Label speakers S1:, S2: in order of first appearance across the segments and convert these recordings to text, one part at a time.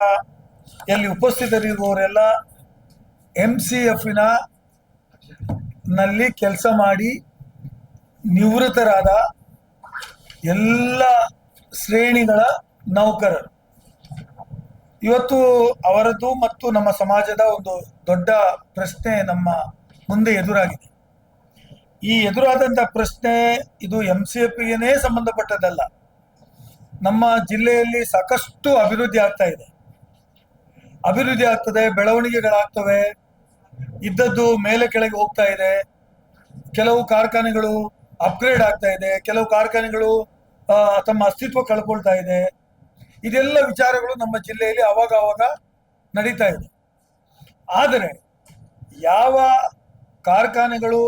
S1: ಎಲ್ಲಿ ಉಪಸ್ಥಿತರಿರುವವರೆಲ್ಲ MCF ನಲ್ಲಿ ಕೆಲಸ ಮಾಡಿ ನಿವೃತ್ತರಾದ ಎಲ್ಲ ಶ್ರೇಣಿಗಳ ನೌಕರರು. ಇವತ್ತು ಅವರದ್ದು ಮತ್ತು ನಮ್ಮ ಸಮಾಜದ ಒಂದು ದೊಡ್ಡ ಪ್ರಶ್ನೆ ನಮ್ಮ ಮುಂದೆ ಎದುರಾಗಿದೆ. ಈ ಎದುರಾದಂಥ ಪ್ರಶ್ನೆ ಇದು MCFಗೆ ಸಂಬಂಧಪಟ್ಟದಲ್ಲ. ನಮ್ಮ ಜಿಲ್ಲೆಯಲ್ಲಿ ಸಾಕಷ್ಟು ಅಭಿವೃದ್ಧಿ ಆಗ್ತದೆ, ಬೆಳವಣಿಗೆಗಳಾಗ್ತವೆ, ಇದ್ದದ್ದು ಮೇಲೆ ಕೆಳಗೆ ಹೋಗ್ತಾ ಇದೆ. ಕೆಲವು ಕಾರ್ಖಾನೆಗಳು ಅಪ್ಗ್ರೇಡ್ ಆಗ್ತಾ ಇದೆ, ಕೆಲವು ಕಾರ್ಖಾನೆಗಳು ತಮ್ಮ ಅಸ್ತಿತ್ವ ಕಳ್ಕೊಳ್ತಾ ಇದೆ. ಇದೆಲ್ಲ ವಿಚಾರಗಳು ನಮ್ಮ ಜಿಲ್ಲೆಯಲ್ಲಿ ಅವಾಗ ನಡೀತಾ ಇದೆ. ಆದರೆ ಯಾವ ಕಾರ್ಖಾನೆಗಳು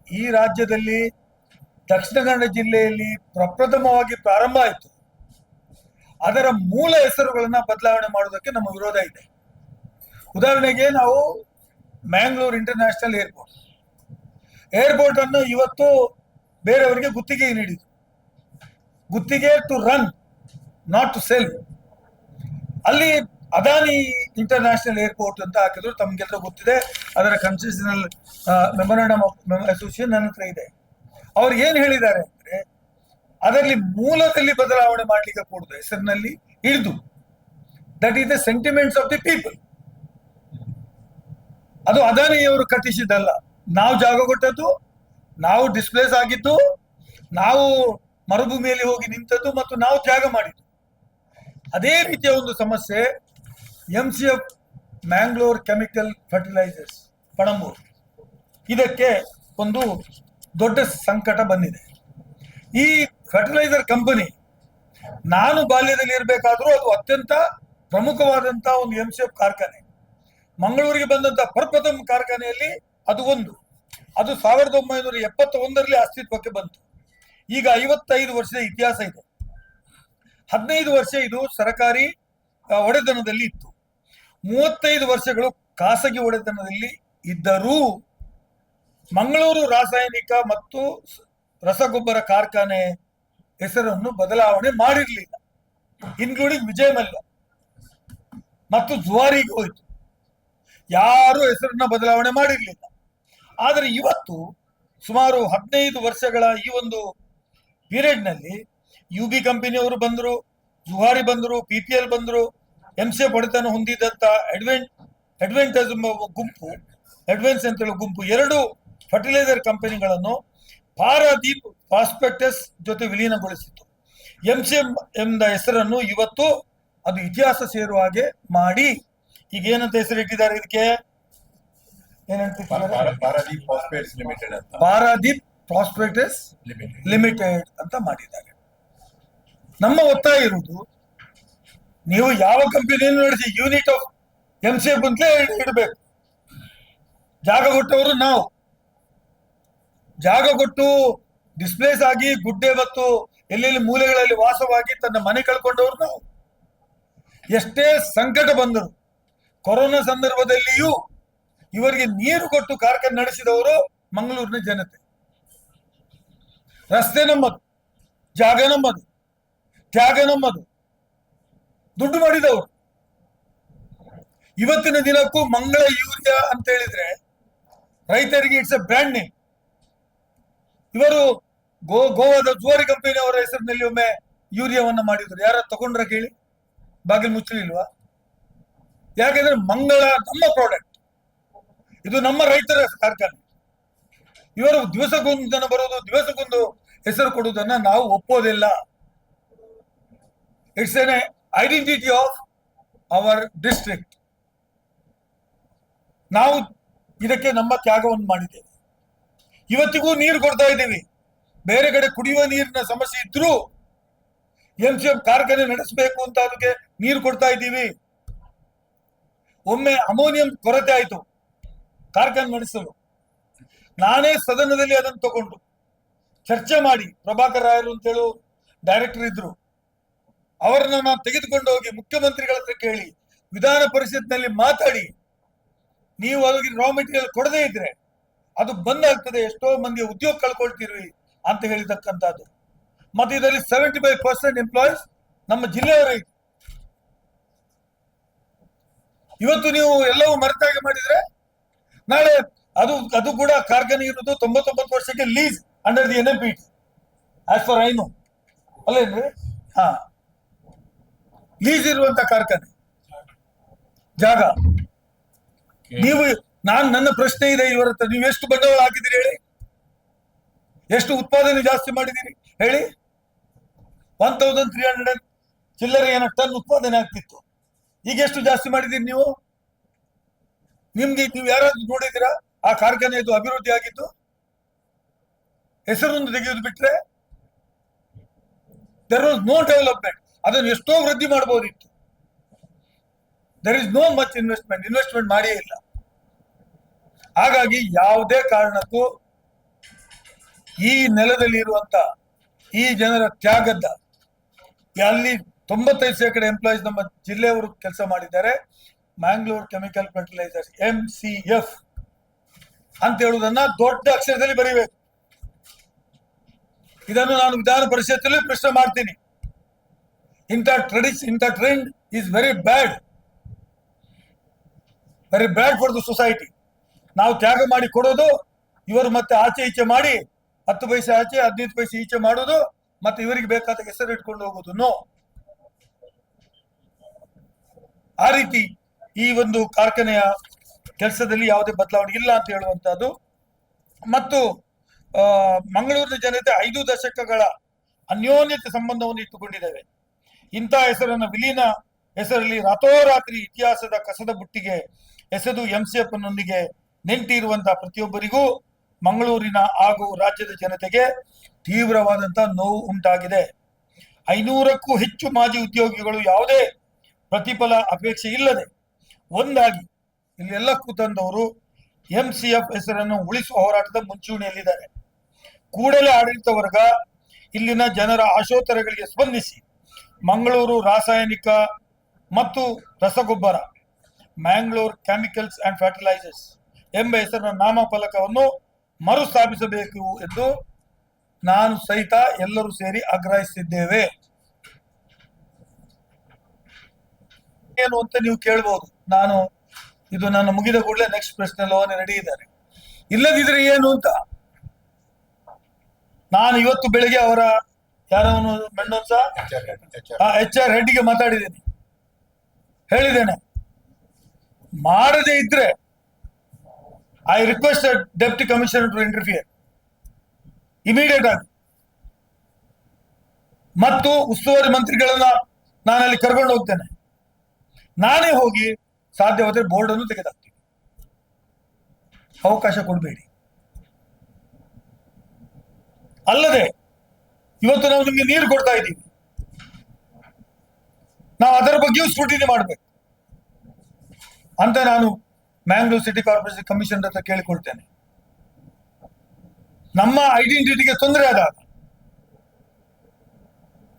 S1: ಈ ರಾಜ್ಯದಲ್ಲಿ ದಕ್ಷಿಣ ಕನ್ನಡ ಜಿಲ್ಲೆಯಲ್ಲಿ ಪ್ರಪ್ರಥಮವಾಗಿ ಪ್ರಾರಂಭ ಆಯಿತು, ಅದರ ಮೂಲ ಹೆಸರುಗಳನ್ನ ಬದಲಾವಣೆ ಮಾಡೋದಕ್ಕೆ ನಮ್ಮ ವಿರೋಧ ಇದೆ. ಉದಾಹರಣೆಗೆ ನಾವು ಮ್ಯಾಂಗ್ಳೂರ್ ಇಂಟರ್ನ್ಯಾಷನಲ್ ಏರ್ಪೋರ್ಟ್ ಅನ್ನು ಇವತ್ತು ಬೇರೆಯವರಿಗೆ ಗುತ್ತಿಗೆ ನೀಡಿತು. ಗುತ್ತಿಗೆ to run, not to sell. ಅಲ್ಲಿ ಅದಾನಿ ಇಂಟರ್ನ್ಯಾಷನಲ್ ಏರ್ಪೋರ್ಟ್ ಅಂತ ಹಾಕಿದ್ರು. ತಮ್ಗೆಲ್ಲರೂ ಗೊತ್ತಿದೆ, ಅದರ ಕನ್ಸೆಷನಲ್ ಮೆಮೊರಾಂಡಮ್ ಆಫ್ ಅಸೋಸಿಯೇಷನ್ ನನ್ನ ಹತ್ರ ಇದೆ. ಅವ್ರು ಏನ್ ಹೇಳಿದ್ದಾರೆ ಅಂದ್ರೆ, ಅದರಲ್ಲಿ ಮೂಲದಲ್ಲಿ ಬದಲಾವಣೆ ಮಾಡ್ಲಿಕ್ಕೆ ಕೂಡುದು, ಹೆಸರಿನಲ್ಲಿ ಹಿಡಿದು. That is the sentiments of the people. ಅದು ಅದಾನಿಯವರು ಕಟ್ಟಿಸಿದ್ದಲ್ಲ. ನಾವು ಜಾಗ ಕೊಟ್ಟದ್ದು, ನಾವು ಡಿಸ್ಪ್ಲೇಸ್ ಆಗಿದ್ದು, ನಾವು ಮರುಭೂಮಿಯಲ್ಲಿ ಹೋಗಿ ನಿಂತದ್ದು ಮತ್ತು ನಾವು ತ್ಯಾಗ ಮಾಡಿದ್ದು. ಅದೇ ರೀತಿಯ ಒಂದು ಸಮಸ್ಯೆ MCF Mangalore chemical fertilisers Panambur, ಇದಕ್ಕೆ ಒಂದು ದೊಡ್ಡ ಸಂಕಟ ಬಂದಿದೆ. ಈ ಫರ್ಟಿಲೈಸರ್ ಕಂಪನಿ ನಾನು ಬಾಲ್ಯದಲ್ಲಿ ಇರಬೇಕಾದ್ರೂ ಅದು ಅತ್ಯಂತ ಪ್ರಮುಖವಾದಂತಹ ಒಂದು MCF ಕಾರ್ಖಾನೆ. ಮಂಗಳೂರಿಗೆ ಬಂದಂತ ಪ್ರಪ್ರಥಮ ಕಾರ್ಖಾನೆಯಲ್ಲಿ ಅದು 1971ರಲ್ಲಿ ಅಸ್ತಿತ್ವಕ್ಕೆ ಬಂತು. ಈಗ 55 ವರ್ಷದ ಇತಿಹಾಸ ಇದೆ. 15 ವರ್ಷ ಇದು ಸರ್ಕಾರಿ ಒಡೆತನದಲ್ಲಿ ಇತ್ತು, 35 ವರ್ಷಗಳು ಖಾಸಗಿ ಒಡೆತನದಲ್ಲಿ ಇದ್ದರೂ ಮಂಗಳೂರು ರಾಸಾಯನಿಕ ಮತ್ತು ರಸಗೊಬ್ಬರ ಕಾರ್ಖಾನೆ ಹೆಸರನ್ನು ಬದಲಾವಣೆ ಮಾಡಿರಲಿಲ್ಲ, ಇನ್ಕ್ಲೂಡಿಂಗ್ ವಿಜಯ ಮಲ್ಯ ಮತ್ತು ಜುವಾರಿಗೆ ಹೋಯಿತು. ಯಾರು ಹೆಸರನ್ನ ಬದಲಾವಣೆ ಮಾಡಿರಲಿಲ್ಲ. ಆದರೆ ಇವತ್ತು ಸುಮಾರು 15 ವರ್ಷಗಳ ಈ ಒಂದು ಪೀರಿಯಡ್ನಲ್ಲಿ UB ಕಂಪನಿಯವರು ಬಂದರು, ಜುವಾರಿ ಬಂದರು, PPL ಬಂದರು, MCF ಒಡೆತನ ಹೊಂದಿದಂತ ಅಡ್ವೆಂಟಸ್ ಅಂತೇಳಿ ಗುಂಪು 2 ಫರ್ಟಿಲೈಸರ್ ಕಂಪನಿಗಳನ್ನು ಪಾರಾದೀಪ್ ಫಾಸ್ಫೇಟಸ್ ಜೊತೆ ವಿಲೀನಗೊಳಿಸಿತು. MCF ಎಂಬ ಹೆಸರನ್ನು ಇವತ್ತು ಅದು ಇತಿಹಾಸ ಸೇರುವ ಹಾಗೆ ಮಾಡಿ ಈಗ ಏನಂತ ಹೆಸರಿಟ್ಟಿದ್ದಾರೆ, ಇದಕ್ಕೆ ಏನಂತ, ಪಾರಾದೀಪ್ ಫಾಸ್ಫೇಟಸ್ ಲಿಮಿಟೆಡ್ ಅಂತ ಮಾಡಿದ್ದಾರೆ. ನಮ್ಮ ಒತ್ತಾಯ ಇರುವುದು, ನೀವು ಯಾವ ಕಂಪನಿಯನ್ನು ನಡೆಸಿ ಯೂನಿಟ್ ಆಫ್ MCF ಅಂತಲೇ ಇಡಬೇಕು. ಜಾಗ ಕೊಟ್ಟವರು ನಾವು, ಜಾಗ ಕೊಟ್ಟು ಡಿಸ್ಪ್ಲೇಸ್ ಆಗಿ ಗುಡ್ಡೆ ಮತ್ತು ಎಲ್ಲೆಲ್ಲಿ ಮೂಲೆಗಳಲ್ಲಿ ವಾಸವಾಗಿ ತನ್ನ ಮನೆ ಕಳ್ಕೊಂಡವರು ನಾವು. ಎಷ್ಟೇ ಸಂಕಟ ಬಂದರು, ಕೊರೋನಾ ಸಂದರ್ಭದಲ್ಲಿಯೂ ಇವರಿಗೆ ನೀರು ಕೊಟ್ಟು ಕಾರ್ಖಾನೆ ನಡೆಸಿದವರು ಮಂಗಳೂರಿನ ಜನತೆ. ರಸ್ತೆ ನಮ್ಮದು, ಜಾಗ ನಮ್ಮದು, ತ್ಯಾಗ ನಮ್ಮದು, ದುಡ್ಡು ಮಾಡಿದವರು. ಇವತ್ತಿನ ದಿನಕ್ಕೂ ಮಂಗಳ ಯೂರಿಯಾ ಅಂತ ಹೇಳಿದ್ರೆ ರೈತರಿಗೆ ಇಟ್ಸ್ ಎ ಬ್ರ್ಯಾಂಡ್ ನೇಮ್. ಇವರು ಗೋವಾದ ಜುವಾರಿ ಕಂಪನಿ ಅವರ ಹೆಸರಿನಲ್ಲಿ ಒಮ್ಮೆ ಯೂರಿಯಾವನ್ನ ಮಾಡಿದ್ರು. ಯಾರ ತಗೊಂಡ್ರ ಕೇಳಿ, ಬಾಗಿಲು ಮುಚ್ಚಲಿಲ್ವಾ? ಯಾಕೆಂದ್ರೆ ಮಂಗಳ ನಮ್ಮ ಪ್ರಾಡಕ್ಟ್, ಇದು ನಮ್ಮ ರೈತರ ಕಾರ್ಖಾನೆ. ಇವರು ದಿವಸಕ್ಕೊಂದು ಜನ ಬರೋದು, ದಿವಸಕ್ಕೊಂದು ಹೆಸರು ಕೊಡುವುದನ್ನ ನಾವು ಒಪ್ಪೋದಿಲ್ಲ. It's an identity of our district. ನಾವು ಇದಕ್ಕೆ ನಮ್ಮ ತ್ಯಾಗವನ್ನು ಮಾಡಿದ್ದೇವೆ. ಇವತ್ತಿಗೂ ನೀರು ಕೊಡ್ತಾ ಇದ್ದೀವಿ. ಬೇರೆ ಕಡೆ ಕುಡಿಯುವ ನೀರಿನ ಸಮಸ್ಯೆ ಇದ್ರೂ MCF ಕಾರ್ಖಾನೆ ನಡೆಸಬೇಕು ಅಂತ ಅದಕ್ಕೆ ನೀರು ಕೊಡ್ತಾ ಇದ್ದೀವಿ. ಒಮ್ಮೆ ಅಮೋನಿಯಂ ಕೊರತೆ ಆಯಿತು ಕಾರ್ಖಾನೆ ನಡೆಸಲು. ನಾನೇ ಸದನದಲ್ಲಿ ಅದನ್ನು ತಗೊಂಡು ಚರ್ಚೆ ಮಾಡಿ, ಪ್ರಭಾಕರ್ ರಾಯರು ಅಂತೇಳು ಡೈರೆಕ್ಟರ್ ಇದ್ರು, ಅವರನ್ನ ನಾನು ತೆಗೆದುಕೊಂಡು ಹೋಗಿ ಮುಖ್ಯಮಂತ್ರಿಗಳ ಹತ್ರ ಕೇಳಿ, ವಿಧಾನ ಪರಿಷತ್ನಲ್ಲಿ ಮಾತಾಡಿ, ನೀವು ಅದಕ್ಕೆ ರಾ ಮೆಟೀರಿಯಲ್ ಕೊಡದೇ ಇದ್ರೆ ಅದು ಬಂದ್ ಆಗ್ತದೆ, ಎಷ್ಟೋ ಮಂದಿ ಉದ್ಯೋಗ ಕಳ್ಕೊಳ್ತೀರಿ ಅಂತ ಹೇಳಿರ್ತಕ್ಕಂಥದ್ದು. ಮತ್ತೆ ಇದರಲ್ಲಿ 75% ಎಂಪ್ಲಾಯೀಸ್ ನಮ್ಮ ಜಿಲ್ಲೆಯವರೇ. ಇವತ್ತು ನೀವು ಎಲ್ಲವೂ ಮರೆತಾಗಿ ಮಾಡಿದ್ರೆ ನಾಳೆ ಅದು ಅದು ಕೂಡ ಕಾರ್ಖಾನೆ ಇರುವುದು 99 ವರ್ಷಕ್ಕೆ lease under the NMPT as far I know ಅಲ್ಲೇನ್ರಿ. ಹಾ, ಲೀಸ್ ಇರುವಂತ ಕಾರ್ಖಾನೆ ಜಾಗ. ನೀವು ನನ್ನ ಪ್ರಶ್ನೆ ಇದೆ ಇವರ ಹತ್ರ, ನೀವು ಎಷ್ಟು ಬಂಡವಾಳ ಹಾಕಿದಿರಿ ಹೇಳಿ, ಎಷ್ಟು ಉತ್ಪಾದನೆ ಜಾಸ್ತಿ ಮಾಡಿದಿರಿ ಹೇಳಿ. 1300 ಚಿಲ್ಲರೆ ಏನೋ ಟನ್ ಉತ್ಪಾದನೆ ಆಗ್ತಿತ್ತು, ಈಗ ಎಷ್ಟು ಜಾಸ್ತಿ ಮಾಡಿದಿರಿ ನೀವು? ನೀವು ಯಾರಾದ್ರೂ ನೋಡಿದಿರಾ ಆ ಕಾರ್ಖಾನೆಯದು ಅಭಿವೃದ್ಧಿ ಆಗಿದ್ದು? ಹೆಸರನ್ನು ತೆಗೆಯುವುದು ಬಿಟ್ರೆ ದೇರ್ ವಾಸ್ ನೋ ಡೆವಲಪ್ಮೆಂಟ್. ಅದನ್ನು ಎಷ್ಟೋ ವೃದ್ಧಿ ಮಾಡಬಹುದಿತ್ತು. There is no much investment ಮಾಡಿಯೇ ಇಲ್ಲ. ಹಾಗಾಗಿ ಯಾವುದೇ ಕಾರಣಕ್ಕೂ ಈ ನೆಲದಲ್ಲಿ ಇರುವಂತ ಈ ಜನರ ತ್ಯಾಗದ, ಅಲ್ಲಿ 95% ಎಂಪ್ಲಾಯೀಸ್ ನಮ್ಮ ಜಿಲ್ಲೆಯವರು ಕೆಲಸ ಮಾಡಿದ್ದಾರೆ. ಮ್ಯಾಂಗ್ಳೂರ್ ಕೆಮಿಕಲ್ ಫರ್ಟಿಲೈಸರ್ಸ್ MCF ಅಂತ ಹೇಳುವುದನ್ನ ದೊಡ್ಡ ಅಕ್ಷರದಲ್ಲಿ ಬರೀಬೇಕು. ಇದನ್ನು ನಾನು ವಿಧಾನ ಪರಿಷತ್ತಲ್ಲಿ ಪ್ರಶ್ನೆ ಮಾಡ್ತೀನಿ. ಇಂಥ trend is very bad for the society. ನಾವು ತ್ಯಾಗ ಮಾಡಿ ಕೊಡೋದು, ಇವರು ಮತ್ತೆ ಆಚೆ ಈಚೆ ಮಾಡಿ 10 ಪೈಸೆ ಆಚೆ 15 ಪೈಸೆ ಈಚೆ ಮಾಡೋದು, ಮತ್ತೆ ಇವರಿಗೆ ಬೇಕಾದ ಹೆಸರು ಇಟ್ಕೊಂಡು ಹೋಗೋದು. ನೋ, ಆ ರೀತಿ ಈ ಒಂದು ಕಾರ್ಖಾನೆಯ ಕೆಲಸದಲ್ಲಿ ಯಾವುದೇ ಬದಲಾವಣೆ ಇಲ್ಲ ಅಂತ ಹೇಳುವಂತಹದ್ದು. ಮತ್ತು ಮಂಗಳೂರಿನ ಜನತೆ 5 ದಶಕಗಳ ಅನ್ಯೋನ್ಯತೆ ಸಂಬಂಧವನ್ನು ಇಟ್ಟುಕೊಂಡಿದ್ದೇವೆ. ಇಂಥ ಹೆಸರನ್ನು ವಿಲೀನ ಹೆಸರಲ್ಲಿ ರಾತೋರಾತ್ರಿ ಇತಿಹಾಸದ ಕಸದ ಬುಟ್ಟಿಗೆ ಎಸೆದು MCF ನೊಂದಿಗೆ ನೆಂಟಿರುವಂತಹ ಪ್ರತಿಯೊಬ್ಬರಿಗೂ ಮಂಗಳೂರಿನ ಹಾಗೂ ರಾಜ್ಯದ ಜನತೆಗೆ ತೀವ್ರವಾದಂತಹ ನೋವು ಉಂಟಾಗಿದೆ. 500ಕ್ಕೂ ಹೆಚ್ಚು ಮಾಜಿ ಉದ್ಯೋಗಿಗಳು ಯಾವುದೇ ಪ್ರತಿಫಲ ಅಪೇಕ್ಷೆ ಇಲ್ಲದೆ ಒಂದಾಗಿ ಇಲ್ಲೆಲ್ಲ ಕೂತಂದವರು MCF ಹೆಸರನ್ನು ಉಳಿಸುವ ಹೋರಾಟದ ಮುಂಚೂಣಿಯಲ್ಲಿದ್ದಾರೆ. ಕೂಡಲೇ ಆಡಳಿತ ವರ್ಗ ಇಲ್ಲಿನ ಜನರ ಆಶೋತ್ತರಗಳಿಗೆ ಸ್ಪಂದಿಸಿ ಮಂಗಳೂರು ರಾಸಾಯನಿಕ ಮತ್ತು ರಸಗೊಬ್ಬರ ಮ್ಯಾಂಗ್ಳೂರ್ ಕೆಮಿಕಲ್ಸ್ ಅಂಡ್ ಫರ್ಟಿಲೈಸರ್ಸ್ ಎಂಬ ಹೆಸರಿನ ನಾಮಫಲಕವನ್ನು ಮರುಸ್ಥಾಪಿಸಬೇಕು ಎಂದು ನಾನು ಸಹಿತ ಎಲ್ಲರೂ ಸೇರಿ ಆಗ್ರಹಿಸಿದ್ದೇವೆ. ಏನು ಅಂತ ನೀವು ಕೇಳಬಹುದು. ಇದು ನನ್ನ ಮುಗಿದ ಕೂಡಲೇ ನೆಕ್ಸ್ಟ್ ಪ್ರಶ್ನೆ ಲೋನ್ ರೆಡಿ ಇದ್ದಾರೆ. ಇಲ್ಲದಿದ್ರೆ ಏನು ಅಂತ ನಾನು ಇವತ್ತು ಬೆಳಿಗ್ಗೆ ಅವರ ಯಾರವನು ಮೆಂಡೋನ್ಸ HR ಹೆಡ್ಗೆ ಮಾತಾಡಿದ್ದೇನೆ, ಹೇಳಿದ್ದೇನೆ. ಮಾಡದೇ ಇದ್ರೆ I request deputy commissioner to interfere immediate ಆಗಿ, ಮತ್ತು ಉಸ್ತುವಾರಿ ಮಂತ್ರಿಗಳನ್ನ ನಾನಲ್ಲಿ ಕರ್ಕೊಂಡು ಹೋಗ್ತೇನೆ. ನಾನೇ ಹೋಗಿ ಸಾಧ್ಯವಾದರೆ ಬೋರ್ಡ್ ಅನ್ನು ತೆಗೆದಾಕ್ತೀನಿ. ಅವಕಾಶ ಕೊಡಬೇಡಿ. ಅಲ್ಲದೆ ಇವತ್ತು ನಾವು ನಿಮಗೆ ನೀರು ಕೊಡ್ತಾ ಇದ್ದೀವಿ, ನಾವು ಅದರ ಬಗ್ಗೆಯೂ ಸ್ಕ್ರೂಟಿನಿ ಮಾಡಬೇಕು ಅಂತ ನಾನು ಮ್ಯಾಂಗ್ಳೂರ್ ಸಿಟಿ ಕಾರ್ಪೊರೇಷನ್ ಕಮಿಷನರ್ ಹತ್ರ ಕೇಳಿಕೊಳ್ತೇನೆ. ನಮ್ಮ ಐಡೆಂಟಿಟಿಗೆ ತೊಂದರೆ ಆದಾಗ,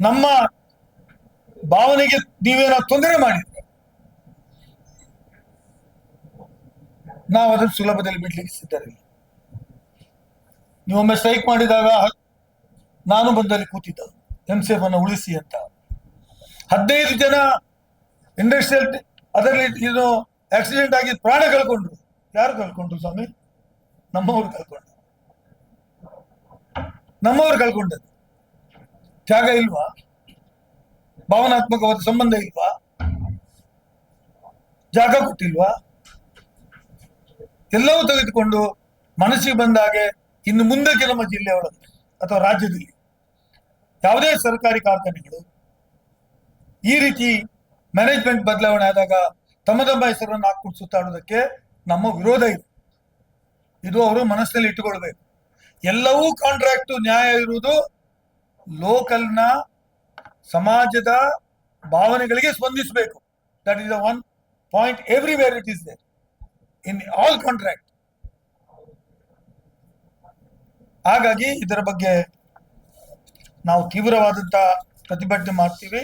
S1: ನಮ್ಮ ಭಾವನೆಗೆ ನೀವೇನೋ ತೊಂದರೆ ಮಾಡಿದ್ರೆ ನಾವು ಅದನ್ನು ಸುಲಭದಲ್ಲಿ ಬಿಡ್ಲಿಕ್ಕೆ ಸಿದ್ಧರಿಲ್ಲ. ನೀವೊಮ್ಮೆ ಸ್ಟ್ರೈಕ್ ಮಾಡಿದಾಗ ನಾನು ಬಂದಲ್ಲಿ ಕೂತಿದ್ದ MCF ಅನ್ನು ಉಳಿಸಿ ಅಂತ. 15 ಜನ ಇಂಡಸ್ಟ್ರಿಯಲ್ ಅದರಲ್ಲಿ ಆಕ್ಸಿಡೆಂಟ್ ಆಗಿ ಪ್ರಾಣ ಕಳ್ಕೊಂಡ್ರು. ಯಾರು ಕಳ್ಕೊಂಡ್ರು ಸ್ವಾಮಿ? ನಮ್ಮವರು ಕಳ್ಕೊಂಡದ್ದು. ತ್ಯಾಗ ಇಲ್ವಾ? ಭಾವನಾತ್ಮಕವಾದ ಸಂಬಂಧ ಇಲ್ವಾ? ಜಾಗ ಕೊಟ್ಟಿಲ್ವಾ? ಎಲ್ಲವೂ ತೆಗೆದುಕೊಂಡು ಮನಸ್ಸಿಗೆ ಬಂದ ಹಾಗೆ ಇನ್ನು ಮುಂದಕ್ಕೆ ನಮ್ಮ ಜಿಲ್ಲೆಯೊಳಗೆ ಅಥವಾ ರಾಜ್ಯದಲ್ಲಿ ಯಾವುದೇ ಸರ್ಕಾರಿ ಕಾರ್ಖಾನೆಗಳು ಈ ರೀತಿ ಮ್ಯಾನೇಜ್ಮೆಂಟ್ ಬದಲಾವಣೆ ಆದಾಗ ತಮ್ಮ ಹೆಸರನ್ನು ಹಾಕೊಂಡು ಸುತ್ತಾಡೋದಕ್ಕೆ ನಮ್ಮ ವಿರೋಧ ಇದೆ. ಇದು ಅವರು ಮನಸ್ಸಿನಲ್ಲಿ ಇಟ್ಟುಕೊಳ್ಬೇಕು. ಎಲ್ಲವೂ ಕಾಂಟ್ರಾಕ್ಟ್ ನ್ಯಾಯ ಇರುವುದು ಲೋಕಲ್ನ ಸಮಾಜದ ಭಾವನೆಗಳಿಗೆ ಸ್ಪಂದಿಸಬೇಕು. That is the one point everywhere it is there in all contract. ಹಾಗಾಗಿ ಇದರ ಬಗ್ಗೆ ನಾವು ತೀವ್ರವಾದಂತ ಪ್ರತಿಭಟನೆ ಮಾಡ್ತೀವಿ.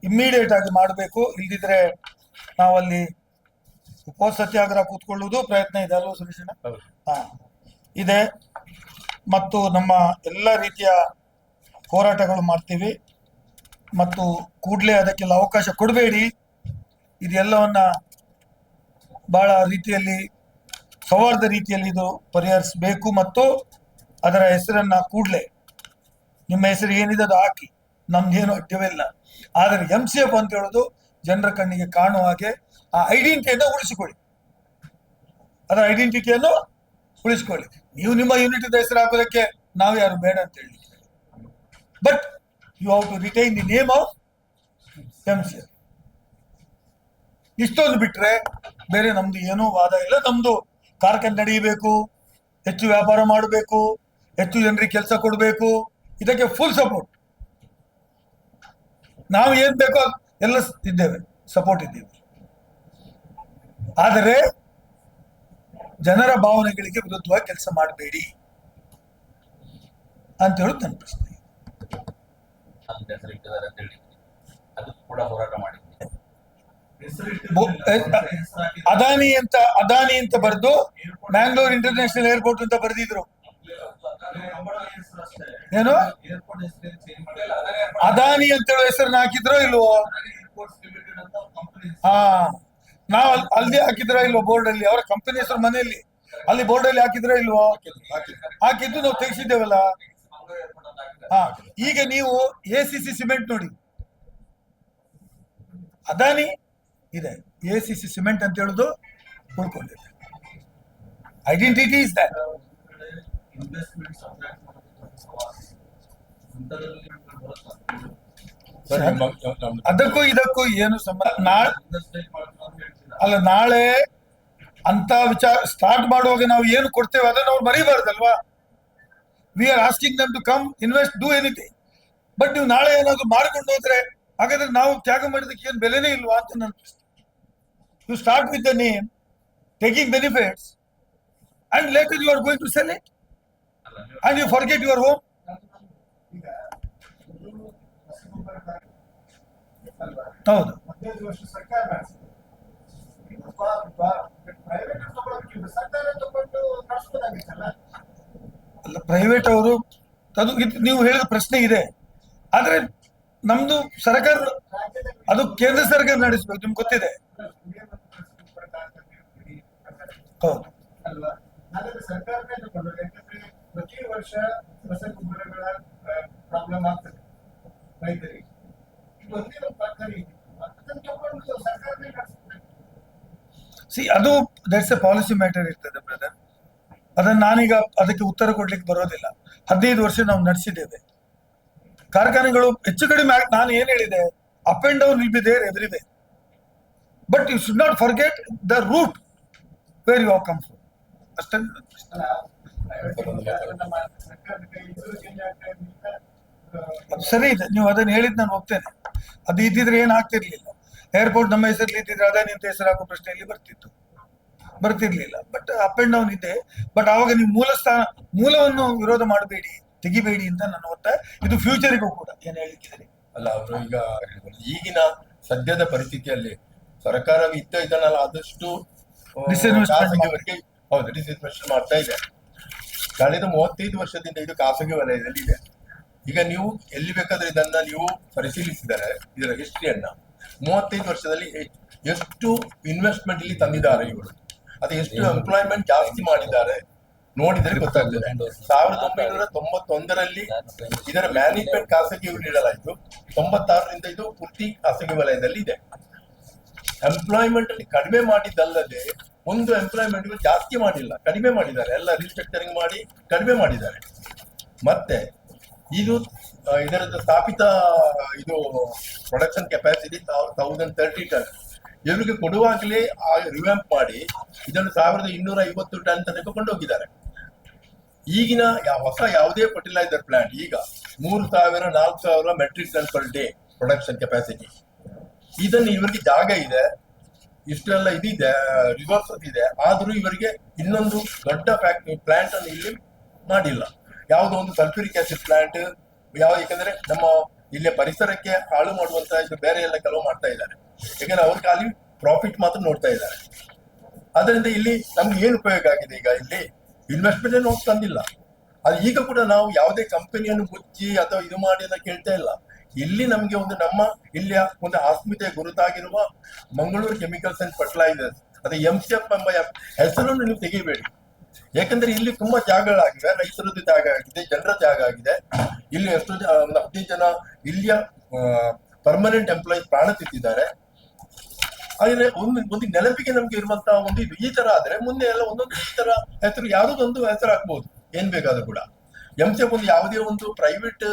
S1: ಇಮ್ಮಿಡಿಯೇಟ್ ಆಗಿ ಮಾಡಬೇಕು. ಇಲ್ದಿದ್ರೆ ನಾವಲ್ಲಿ ಉಪವಾಸ ಸತ್ಯಾಗ್ರಹ ಕೂತ್ಕೊಳ್ಳುವುದು ಪ್ರಯತ್ನ ಇದೆ ಅಲ್ವಾ ಸುರೇಶಣ್ಣ? ಇದೆ. ಮತ್ತು ನಮ್ಮ ಎಲ್ಲ ರೀತಿಯ ಹೋರಾಟಗಳು ಮಾಡ್ತೀವಿ. ಮತ್ತು ಕೂಡಲೇ ಅದಕ್ಕೆಲ್ಲ ಅವಕಾಶ ಕೊಡಬೇಡಿ. ಇದೆಲ್ಲವನ್ನ ಬಹಳ ರೀತಿಯಲ್ಲಿ ಸೌಹಾರ್ದ ರೀತಿಯಲ್ಲಿ ಇದು ಪರಿಹರಿಸಬೇಕು ಮತ್ತು ಅದರ ಹೆಸರನ್ನ ಕೂಡಲೇ ನಿಮ್ಮ ಹೆಸರು ಏನಿದೆ ಅದು ಹಾಕಿ, ನಮ್ದೇನು ಅಡ್ಡವಿಲ್ಲ. ಆದರೆ MCF ಅಂತ ಹೇಳೋದು ಜನರ ಕಣ್ಣಿಗೆ ಕಾಣುವ ಹಾಗೆ ಆ ಐಡೆಂಟಿಟಿಯನ್ನು ಉಳಿಸಿಕೊಳ್ಳಿ, ಅದರ ಐಡೆಂಟಿಟಿಯನ್ನು ಉಳಿಸಿಕೊಳ್ಳಿ. ನೀವು ನಿಮ್ಮ ಯೂನಿಟ್ ಹೆಸರು ಹಾಕೋದಕ್ಕೆ ನಾವು ಯಾರು ಬೇಡ ಅಂತ ಹೇಳಿ, but you have to retain the name of MCF. ಇಷ್ಟೊಂದು ಬಿಟ್ರೆ ಬೇರೆ ನಮ್ದು ಏನೂ ವಾದ ಇಲ್ಲ. ನಮ್ದು ಕಾರ್ಖಾನೆ ನಡೆಯಬೇಕು, ಹೆಚ್ಚು ವ್ಯಾಪಾರ ಮಾಡಬೇಕು, ಹೆಚ್ಚು ಜನರಿಗೆ ಕೆಲಸ ಕೊಡಬೇಕು, ಇದಕ್ಕೆ ಫುಲ್ ಸಪೋರ್ಟ್. ನಾವು ಏನ್ ಬೇಕೋ ಎಲ್ಲ ಇದ್ದೇವೆ, ಸಪೋರ್ಟ್ ಇದ್ದೀವಿ. ಆದರೆ ಜನರ ಭಾವನೆಗಳಿಗೆ ವಿರುದ್ಧವಾಗಿ ಕೆಲಸ ಮಾಡಬೇಡಿ ಅಂತ ಹೇಳುದು ನನ್ನ ಪ್ರಶ್ನೆ. ಅದಾನಿ ಅಂತ ಬರೆದು ಮ್ಯಾಂಗ್ಳೂರ್ ಇಂಟರ್ನ್ಯಾಷನಲ್ ಏರ್ಪೋರ್ಟ್ ಅಂತ ಬರೆದಿದ್ರು. ಏನು ಅದಾನಿ ಅಂತ ಹೇಳೋ ಹೆಸರನ್ನ ಹಾಕಿದ್ರೋ ಇಲ್ವೋ? ನಾವು ಅಲ್ಲಿ ಹಾಕಿದ್ರ ಇಲ್ವೋ ಬೋರ್ಡ್ ಅಲ್ಲಿ? ಅವರ ಕಂಪನಿ ಹೆಸರು ಮನೆಯಲ್ಲಿ ಅಲ್ಲಿ ಬೋರ್ಡ್ ಅಲ್ಲಿ ಹಾಕಿದ್ರ ಇಲ್ವೋ? ಹಾಕಿದ್ದು ನಾವು ತೆಗೆಸಿದ್ದೇವಲ್ಲ. ಈಗ ನೀವು ACC ಸಿಮೆಂಟ್ ನೋಡಿ, ಅದಾನಿ ಇದೆ, ACC ಸಿಮೆಂಟ್ ಅಂತ ಹೇಳುದು ಉಳ್ಕೊಂಡಿದೆ. Identity is that. ಅದಕ್ಕೂ ಇದಕ್ಕೂ ಏನು ಸಂಬಂಧ? ನಾಳೆ ಅಂತ ವಿಚಾರ ಸ್ಟಾರ್ಟ್ ಮಾಡುವಾಗ ನಾವು ಏನು ಕೊಡ್ತೇವೆ ಅದನ್ನು ಅವ್ರು ಮರಿಬಾರ್ದಲ್ವಾ? We are asking them to come invest, do anything. But ನೀವು ನಾಳೆ ಏನಾದ್ರು ಮಾರಿಕೊಂಡು ಹೋದ್ರೆ ಹಾಗಾದ್ರೆ ನಾವು ತ್ಯಾಗ ಮಾಡಿದಕ್ಕೆ ಏನು ಬೆಲೆನೇ ಇಲ್ವಾ ಅಂತ ನನ್ನ ಪ್ರಶ್ನೆ. You start with the name, taking benefits, and later you are going to sell it and you forget your home. ಹೌದು, ಅಲ್ಲ ಪ್ರೈವೇಟ್ ಅವರು ಅದು ನೀವು ಹೇಳಿದ ಪ್ರಶ್ನೆ ಇದೆ. ಆದ್ರೆ ನಮ್ದು ಸರ್ಕಾರ, ಅದು ಕೇಂದ್ರ ಸರ್ಕಾರ ನಡೆಸಬೇಕು, ನಿಮ್ಗೆ ಗೊತ್ತಿದೆ. ಹೌದು,
S2: ಪ್ರತಿ ವರ್ಷ ರಸಗೊಬ್ಬರಗಳ ಪ್ರಾಬ್ಲಮ್ ಆಗ್ತದೆ ರೈತರಿಗೆ.
S1: ಅದು ದಟ್ಸ್ ಎ ಪಾಲಿಸಿ ಮ್ಯಾಟರ್ ಇರ್ತದೆ ಬ್ರದರ್. ಅದನ್ನ ನಾನೀಗ ಅದಕ್ಕೆ ಉತ್ತರ ಕೊಡ್ಲಿಕ್ಕೆ ಬರೋದಿಲ್ಲ. 15 ವರ್ಷ ನಾವು ನಡೆಸಿದ್ದೇವೆ ಕಾರ್ಖಾನೆಗಳು ಹೆಚ್ಚು ಕಡಿಮೆ. ನಾನು ಏನ್ ಹೇಳಿದೆ, up and down will be there everyway, but you should not forget the root where you have come from. ಅಷ್ಟೇ. ಅದು ಸರಿ ಇದೆ, ನೀವು ಅದನ್ನ ಹೇಳಿದ್ ನಾನು ಒಪ್ತೇನೆ. ಅದು ಇದ್ದಿದ್ರೆ ಏನ್ ಆಗ್ತಿರ್ಲಿಲ್ಲ. ಏರ್ಪೋರ್ಟ್ ನಮ್ಮ ಹೆಸರಲ್ಲಿ ಇದ್ದಿದ್ರೆ ಅದಾನಿ ಅಂತ ಹೆಸರು ಹಾಕೋ ಪ್ರಶ್ನೆ ಇಲ್ಲಿ ಬರ್ತಿರ್ಲಿಲ್ಲ. ಬಟ್ ಅಪ್ ಅಂಡ್ ಡೌನ್ ಇದೆ. ಬಟ್ ಅವಾಗ ನೀವು ಮೂಲವನ್ನು ವಿರೋಧ ಮಾಡಬೇಡಿ, ತೆಗಿಬೇಡಿ ಅಂತ ನನ್ನ ಒತ್ತಾಯ. ಇದು ಫ್ಯೂಚರಿಗೂ ಕೂಡ ಏನ್ ಹೇಳಿಕ್ಕಿದ್ರಿ
S3: ಅಲ್ಲ. ಅವರು ಈಗ ಈಗಿನ ಸದ್ಯದ ಪರಿಸ್ಥಿತಿಯಲ್ಲಿ ಸರ್ಕಾರ ಇದನ್ನೆಲ್ಲ ಆದಷ್ಟು ಖಾಸಗಿಯವರಿಗೆ ಡಿಸ್ಇನ್ವೆಸ್ಟ್ ಮಾಡ್ತಾ ಇದೆ. ಕಳೆದ 35 ವರ್ಷದಿಂದ ಇದು ಖಾಸಗಿ ವಲಯದಲ್ಲಿ ಇದೆ. ಈಗ ನೀವು ಎಲ್ಲಿ ಬೇಕಾದ್ರೆ ಇದನ್ನ ನೀವು ಪರಿಶೀಲಿಸಿದರೆ ಇದರ ಹಿಸ್ಟ್ರಿಯನ್ನ 35 ವರ್ಷದಲ್ಲಿ ಎಷ್ಟು ಇನ್ವೆಸ್ಟ್ಮೆಂಟ್ ಇಲ್ಲಿ ತಂದಿದ್ದಾರೆ ಇವರು, ಅದು ಎಷ್ಟು ಎಂಪ್ಲಾಯ್ಮೆಂಟ್ ಜಾಸ್ತಿ ಮಾಡಿದ್ದಾರೆ ನೋಡಿದರೆ ಗೊತ್ತಾಗ್ತದೆ. 1991ರಲ್ಲಿ ಇದರ ಮ್ಯಾನೇಜ್ಮೆಂಟ್ ಖಾಸಗಿ ನೀಡಲಾಯಿತು. 96ರಿಂದ ಇದು ಪೂರ್ತಿ ಖಾಸಗಿ ವಲಯದಲ್ಲಿ ಇದೆ. ಎಂಪ್ಲಾಯ್ಮೆಂಟ್ ಅಲ್ಲಿ ಕಡಿಮೆ ಮಾಡಿದ್ದಲ್ಲದೆ ಒಂದು ಎಂಪ್ಲಾಯ್ಮೆಂಟ್ ಜಾಸ್ತಿ ಮಾಡಿಲ್ಲ, ಕಡಿಮೆ ಮಾಡಿದ್ದಾರೆ. ಎಲ್ಲ ರಿಸ್ಟ್ರಕ್ಚರಿಂಗ್ ಮಾಡಿ ಕಡಿಮೆ ಮಾಡಿದ್ದಾರೆ. ಮತ್ತೆ ಇದರದ್ದು ಸ್ಥಾಪಿತ ಇದು ಪ್ರೊಡಕ್ಷನ್ ಕೆಪಾಸಿಟಿ 1030 ಟನ್. ಇವರಿಗೆ ಕೊಡುವಾಗಲೇ ರಿವ್ಯಾಂಪ್ ಮಾಡಿ ಇದನ್ನು 1250 ಟನ್ ತನಕ ಕೊಂಡೋಗಿದ್ದಾರೆ. ಈಗಿನ ಹೊಸ ಯಾವುದೇ ಫರ್ಟಿಲೈಸರ್ ಪ್ಲಾಂಟ್ ಈಗ 3000-4000 metric ton per day production capacity. ಇದನ್ನು ಇವರಿಗೆ ಜಾಗ ಇದೆ, ಇಷ್ಟೆಲ್ಲ ಇದಿದೆ, ರಿಸೋರ್ಸಸ್ ಇದೆ. ಆದ್ರೂ ಇವರಿಗೆ ಇನ್ನೊಂದು ದೊಡ್ಡ ಫ್ಯಾಕ್ಟರಿ ಪ್ಲಾಂಟ್ ಅನ್ನು ಇಲ್ಲಿ ಮಾಡಿಲ್ಲ. ಯಾವುದೋ ಒಂದು ಸಲ್ಫ್ಯೂರಿಕ್ ಆಸಿಡ್ ಪ್ಲಾಂಟ್ ಯಾಕಂದ್ರೆ ನಮ್ಮ ಇಲ್ಲಿ ಪರಿಸರಕ್ಕೆ ಹಾಳು ಮಾಡುವಂತ ಇದು ಬೇರೆ ಎಲ್ಲ ಕೆಲವು ಮಾಡ್ತಾ ಇದ್ದಾರೆ. ಯಾಕಂದ್ರೆ ಅವ್ರ ಖಾಲಿ ಪ್ರಾಫಿಟ್ ಮಾತ್ರ ನೋಡ್ತಾ ಇದ್ದಾರೆ. ಅದರಿಂದ ಇಲ್ಲಿ ನಮ್ಗೆ ಏನು ಉಪಯೋಗ ಆಗಿದೆ? ಈಗ ಇಲ್ಲಿ ಇನ್ವೆಸ್ಟ್ಮೆಂಟ್ ಏನು ತಂದಿಲ್ಲ. ಅದು ಈಗ ಕೂಡ ನಾವು ಯಾವುದೇ ಕಂಪನಿಯನ್ನು ಮುಚ್ಚಿ ಅಥವಾ ಇದು ಮಾಡಿ ಅಂತ ಕೇಳ್ತಾ ಇಲ್ಲ. ಇಲ್ಲಿ ನಮ್ಗೆ ನಮ್ಮ ಇಲ್ಲಿಯ ಒಂದು ಆಸ್ಮಿತೆ ಗುರುತಾಗಿರುವ ಮಂಗಳೂರು ಕೆಮಿಕಲ್ಸ್ ಅಂಡ್ ಫರ್ಟಿಲೈಸರ್ಸ್ ಅದೇ MCF ಎಂಬ ಹೆಸರನ್ನು ನೀವು ತೆಗಿಬೇಡಿ. ಯಾಕಂದ್ರೆ ಇಲ್ಲಿ ತುಂಬಾ ಜಾಗಗಳಾಗಿವೆ, ರೈತರದ್ದು ಜಾಗ ಆಗಿದೆ, ಜನರ ಜಾಗ ಆಗಿದೆ. ಇಲ್ಲಿ ಎಷ್ಟೋ ಒಂದು 15 ಜನ ಇಲ್ಲಿಯ ಪರ್ಮನೆಂಟ್ ಎಂಪ್ಲಾಯೀಸ್ ಪ್ರಾಣ ತೆತ್ತಿದ್ದಾರೆ. ಹಾಗೆ ಒಂದು ನೆನಪಿಗೆ ನಮ್ಗೆ ಇರುವಂತಹ ಒಂದು ಇದು ಈ ತರ ಆದ್ರೆ ಮುಂದೆ ಎಲ್ಲ ಒಂದೊಂದು ಈ ತರ ಹೆಸರು ಯಾವುದೊಂದು ಹೆಸರು ಹಾಕ್ಬಹುದು, ಏನ್ ಬೇಕಾದ್ರೂ ಕೂಡ. MCF ಒಂದು ಯಾವುದೇ ಒಂದು ಪ್ರೈವೇಟ್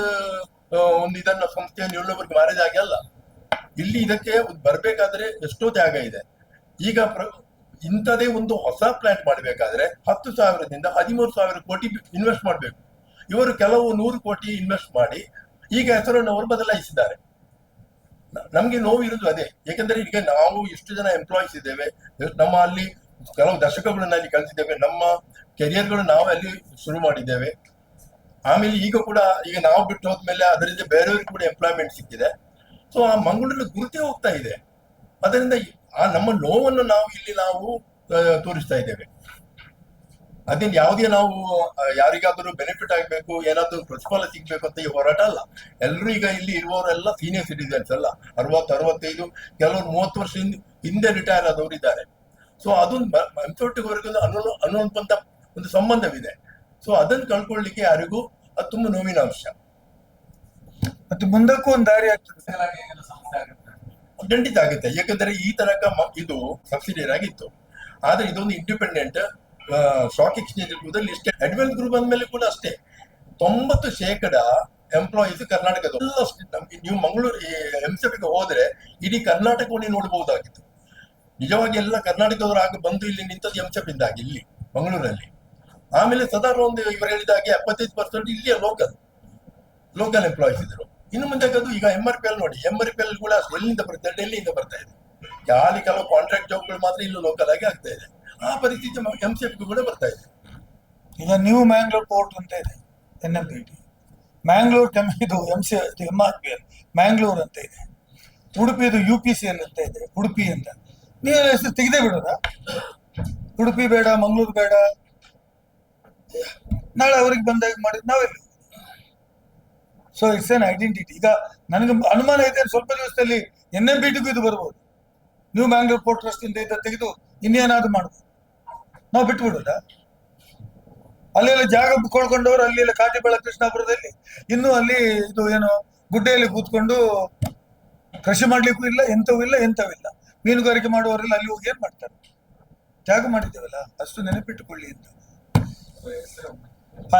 S3: ಒಂದು ಇದನ್ನ ಸಂಸ್ಥೆಯನ್ನು ಇನ್ನೊಬ್ಬರಿಗೆ ಮಾರಿದ ಹಾಗೆ ಅಲ್ಲ. ಇಲ್ಲಿ ಇದಕ್ಕೆ ಬರ್ಬೇಕಾದ್ರೆ ಎಷ್ಟೋ ಜಾಗ ಇದೆ. ಈಗ ಇಂಥದೇ ಒಂದು ಹೊಸ ಪ್ಲಾಂಟ್ ಮಾಡಬೇಕಾದ್ರೆ 10,000ದಿಂದ 13,000 ಕೋಟಿ ಇನ್ವೆಸ್ಟ್ ಮಾಡಬೇಕು. ಇವರು ಕೆಲವು 100 ಕೋಟಿ ಇನ್ವೆಸ್ಟ್ ಮಾಡಿ ಈಗ ಹೆಸರನ್ನು ಅವರು ಬದಲಾಯಿಸಿದ್ದಾರೆ. ನಮ್ಗೆ ನೋವು ಇರುವುದು ಅದೇ. ಯಾಕಂದ್ರೆ ಈಗ ನಾವು ಎಷ್ಟು ಜನ ಎಂಪ್ಲಾಯೀಸ್ ಇದ್ದೇವೆ, ನಮ್ಮ ಅಲ್ಲಿ ಕೆಲವು ದಶಕಗಳನ್ನ ಅಲ್ಲಿ ಕಲಿತಿದ್ದೇವೆ, ನಮ್ಮ ಕೆರಿಯರ್ಗಳು ನಾವು ಅಲ್ಲಿ ಶುರು ಮಾಡಿದ್ದೇವೆ. ಆಮೇಲೆ ಈಗ ಕೂಡ ಈಗ ನಾವು ಬಿಟ್ಟು ಹೋದ್ಮೇಲೆ ಅದರಿಂದ ಬೇರೆಯವ್ರಿಗೆ ಕೂಡ ಎಂಪ್ಲಾಯ್ಮೆಂಟ್ ಸಿಕ್ಕಿದೆ. ಸೊ ಆ ಮಂಗಳೂರಿನ ಗುರುತೇ ಹೋಗ್ತಾ ಇದೆ. ಅದರಿಂದ ಆ ನಮ್ಮ ನೋವನ್ನು ನಾವು ಇಲ್ಲಿ ತೋರಿಸ್ತಾ ಇದ್ದೇವೆ. ಅದೇನು ಯಾವುದೇ ನಾವು ಯಾರಿಗಾದ್ರೂ ಬೆನಿಫಿಟ್ ಆಗ್ಬೇಕು, ಏನಾದ್ರೂ ಪ್ರತಿಫಲ ಸಿಗ್ಬೇಕು ಅಂತ ಈ ಹೋರಾಟ ಅಲ್ಲ. ಎಲ್ಲರೂ ಈಗ ಇಲ್ಲಿ ಇರುವವರೆಲ್ಲ ಸೀನಿಯರ್ ಸಿಟಿಸನ್ಸ್ ಅಲ್ಲ, 60, 65, ಕೆಲವರು 30 ವರ್ಷ ಹಿಂದೆ ರಿಟೈರ್ ಆದವರು ಇದ್ದಾರೆ. ಸೊ ಅದೊಂದು ಅಂಚೊಟ್ಟಿವರೆಗೂ ಅನ್ನುವಂತ ಒಂದು ಸಂಬಂಧವಿದೆ. ಸೊ ಅದನ್ನು ಕಳ್ಕೊಳ್ಳಿಕ್ಕೆ ಯಾರಿಗೂ ಅದು ತುಂಬಾ ನೋವಿನ ಅಂಶ.
S1: ಮತ್ತೆ ಮುಂದಕ್ಕೂ ಒಂದು ದಾರಿ ಆಗ್ತದೆ.
S3: ಖಂಡಿತ ಆಗುತ್ತೆ. ಯಾಕಂದ್ರೆ ಈ ತನಕ ಇದು ಸಬ್ಸಿಡಿಯರ್ ಆಗಿತ್ತು. ಆದ್ರೆ ಇದೊಂದು independent stock exchange listed advance group ಅಂದ್ಮೇಲೆ ಕೂಡ ಅಷ್ಟೇ 90% ಎಂಪ್ಲಾಯೀಸ್ ಕರ್ನಾಟಕದ. ನಮ್ಗೆ ನೀವು ಮಂಗಳೂರು MCFಗೆ ಹೋದ್ರೆ ಇಡೀ ಕರ್ನಾಟಕವನ್ನು ನೋಡಬಹುದಾಗಿತ್ತು. ನಿಜವಾಗಿ ಎಲ್ಲ ಕರ್ನಾಟಕದವರು ಆಗ ಬಂದು ಇಲ್ಲಿ ನಿಂತದ್ದು MCF ಇಂದಾಗಿ ಇಲ್ಲಿ ಮಂಗಳೂರಲ್ಲಿ. ಆಮೇಲೆ ಸಾಧಾರಣ ಒಂದು ಇವರು ಹೇಳಿದಾಗೆ 75% ಇಲ್ಲಿಯ ಲೋಕಲ್ ಎಂಪ್ಲಾಯೀಸ್ ಇದ್ರು. ಇನ್ನು ಮುಂದೆ ಅದು ಈಗ MRPL ನೋಡಿ, MRPL ಕೂಡ ಎಲ್ಲಿಂದ ಬರ್ತಾ ಇದೆ, ಡೆಲ್ಲಿಯಿಂದ ಬರ್ತಾ ಇದೆ. ಖಾಲಿ ಕೆಲವು ಕಾಂಟ್ರಾಕ್ಟ್ ಜಾಬ್ಗಳು ಮಾತ್ರ ಇಲ್ಲಿ ಲೋಕಲ್ ಆಗಿ ಆಗ್ತಾ ಇದೆ. ಆ ಪರಿಸ್ಥಿತಿ MCFಗೂ ಕೂಡ ಬರ್ತಾ ಇದೆ.
S1: ಈಗ ನ್ಯೂ ಮ್ಯಾಂಗ್ಳೂರ್ ಪೋರ್ಟ್ ಅಂತ ಇದೆ, NMPT. ಮ್ಯಾಂಗ್ಳೂರ್ ಇದು MRPL ಮ್ಯಾಂಗ್ಳೂರ್ ಅಂತ ಇದೆ. ಉಡುಪಿದು UPCL ಅಂತ ಇದೆ, ಉಡುಪಿ ಅಂತ. ನೀವು ಹೆಸರು ತೆಗೆದೇ ಬಿಡೋದ? ಉಡುಪಿ ಬೇಡ, ಮಂಗಳೂರು ಬೇಡ, ನಾಳೆ ಅವ್ರಿಗೆ ಬಂದಾಗ ಮಾಡಿದ್ ನಾವೆಲ್ಲ. So it's an identity. ಈಗ ನನಗೆ ಅನುಮಾನ ಇದೆ, ಸ್ವಲ್ಪ ದಿವಸದಲ್ಲಿ NMPTಗೂ ಇದು ಬರ್ಬೋದು. ನ್ಯೂ ಮ್ಯಾಂಗ್ಳೂರ್ ಪೋರ್ಟ್ ಟ್ರಸ್ಟ್ ಇಂದ ಇದ್ದ ತೆಗೆದು ಇನ್ನೇನಾದ್ರು ಮಾಡ್ಬೋದು. ನಾವು ಬಿಟ್ಟು ಬಿಡೋದ? ಅಲ್ಲೆಲ್ಲ ಜಾಗ ಕೊಂಡ್ಕೊಂಡವ್ರು ಅಲ್ಲೆಲ್ಲ ಕಾಟಿಬೇಳ ಕೃಷ್ಣಾಪುರದಲ್ಲಿ ಇನ್ನೂ ಅಲ್ಲಿ ಇದು ಏನು ಗುಡ್ಡೆಯಲ್ಲಿ ಕೂತ್ಕೊಂಡು ಕೃಷಿ ಮಾಡ್ಲಿಕ್ಕೂ ಇಲ್ಲ, ಎಂತವಿಲ್ಲ. ಮೀನುಗಾರಿಕೆ ಮಾಡುವವರೆಲ್ಲ ಅಲ್ಲಿ ಹೋಗಿ ಏನ್ ಮಾಡ್ತಾರೆ? ಜಾಗ ಮಾಡಿದ್ದೇವಲ್ಲ, ಅಷ್ಟು ನೆನಪಿಟ್ಟುಕೊಳ್ಳಿ ಅಂತ.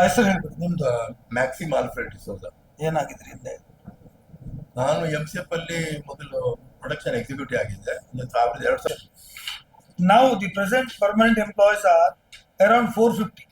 S1: ಹೆಸರು ಹೇಳ್ಬಿಡಿ ನಿಮ್ದು.
S3: Maxim Alfred D'Souza.
S1: ಏನಾಗಿದ್ರಿ ಹಿಂದೆ?
S3: ನಾನು MCF ಅಲ್ಲಿ ಮೊದಲು ಪ್ರೊಡಕ್ಷನ್ ಎಕ್ಸಿಕ್ಯೂಟಿವ್ ಆಗಿದ್ದೆ 2000.
S1: Now the present permanent employees are around 450.